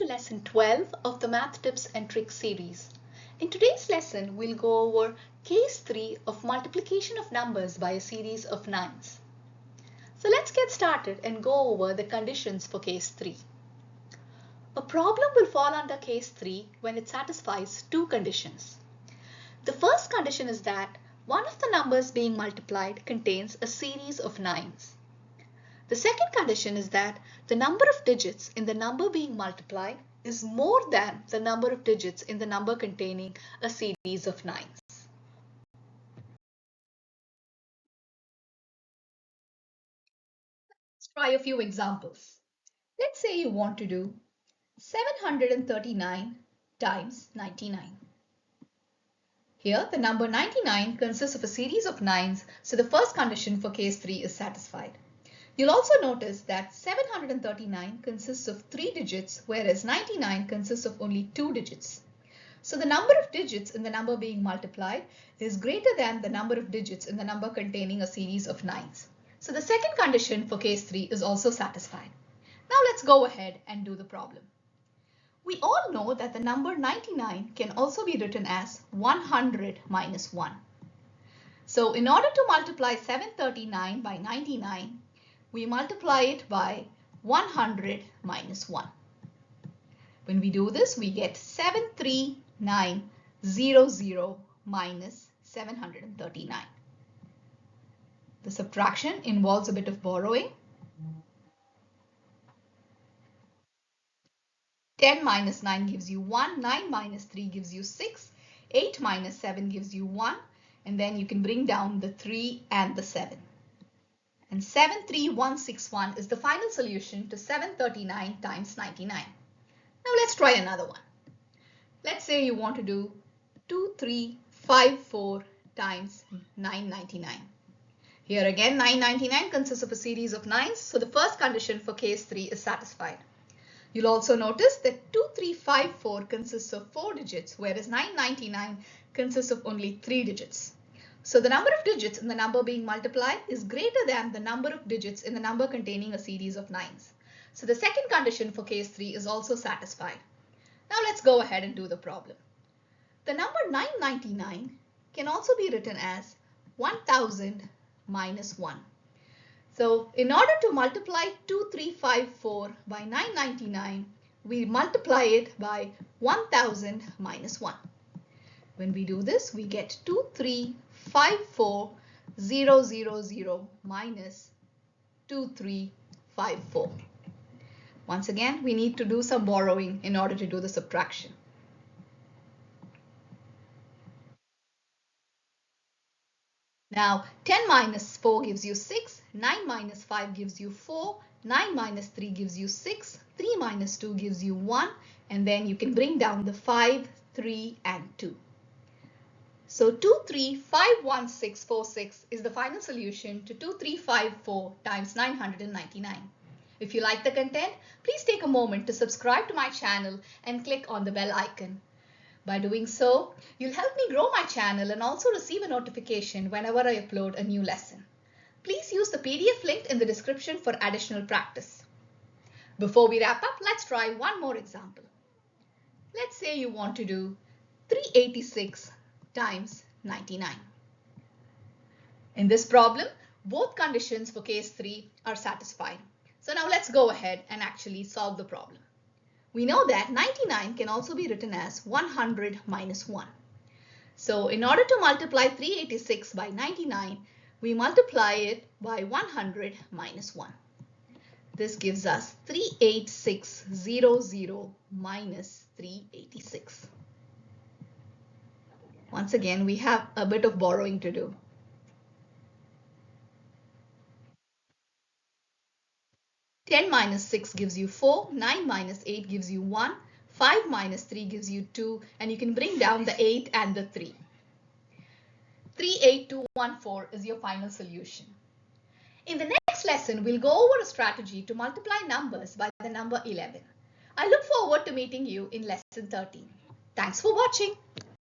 to lesson 12 of the Math Tips and Tricks series. In today's lesson, we'll go over case 3 of multiplication of numbers by a series of 9s. So let's get started and go over the conditions for case 3. A problem will fall under case 3 when it satisfies two conditions. The first condition is that one of the numbers being multiplied contains a series of 9s. The second condition is that the number of digits in the number being multiplied is more than the number of digits in the number containing a series of 9s. Let's try a few examples. Let's say you want to do 739 times 99. Here, the number 99 consists of a series of 9s, so the first condition for case 3 is satisfied. You'll also notice that 739 consists of 3 digits, whereas 99 consists of only 2 digits. So the number of digits in the number being multiplied is greater than the number of digits in the number containing a series of 9s. So the second condition for case 3 is also satisfied. Now let's go ahead and do the problem. We all know that the number 99 can also be written as 100 minus 1. So in order to multiply 739 by 99, we multiply it by 100 minus 1. When we do this, we get 73900 minus 739. The subtraction involves a bit of borrowing. 10 minus 9 gives you 1, 9 minus 3 gives you 6, 8 minus 7 gives you 1, and then you can bring down the 3 and the 7. And 73161 is the final solution to 739 times 99. Now let's try another one. Let's say you want to do 2354 times 999. Here again, 999 consists of a series of 9s, so the first condition for case 3 is satisfied. You'll also notice that 2354 consists of 4 digits, whereas 999 consists of only 3 digits. So the number of digits in the number being multiplied is greater than the number of digits in the number containing a series of 9s. So the second condition for case 3 is also satisfied. Now let's go ahead and do the problem. The number 999 can also be written as 1000 minus 1. So in order to multiply 2354 by 999, we multiply it by 1000 minus 1. When we do this, we get 2354000 minus 2354. Once again, we need to do some borrowing in order to do the subtraction. Now, 10 minus 4 gives you 6, 9 minus 5 gives you 4, 9 minus 3 gives you 6, 3 minus 2 gives you 1, and then you can bring down the 5, 3, and 2. So 23,51646 is the final solution to 2354 times 999. If you like the content, please take a moment to subscribe to my channel and click on the bell icon. By doing so, you'll help me grow my channel and also receive a notification whenever I upload a new lesson. Please use the PDF linked in the description for additional practice. Before we wrap up, let's try one more example. Let's say you want to do 386 times 99. In this problem, both conditions for case 3 are satisfied. So now let's go ahead and actually solve the problem. We know that 99 can also be written as 100 minus 1. So in order to multiply 386 by 99, we multiply it by 100 minus 1. This gives us 38600 minus 386. Once again, we have a bit of borrowing to do. Ten minus 6 gives you 4, 9 minus 8 gives you 1, 5 minus 3 gives you 2, and you can bring down the 8 and the 3. 38214 is your final solution. In the next lesson, we'll go over a strategy to multiply numbers by the number 11. I look forward to meeting you in lesson 13. Thanks for watching.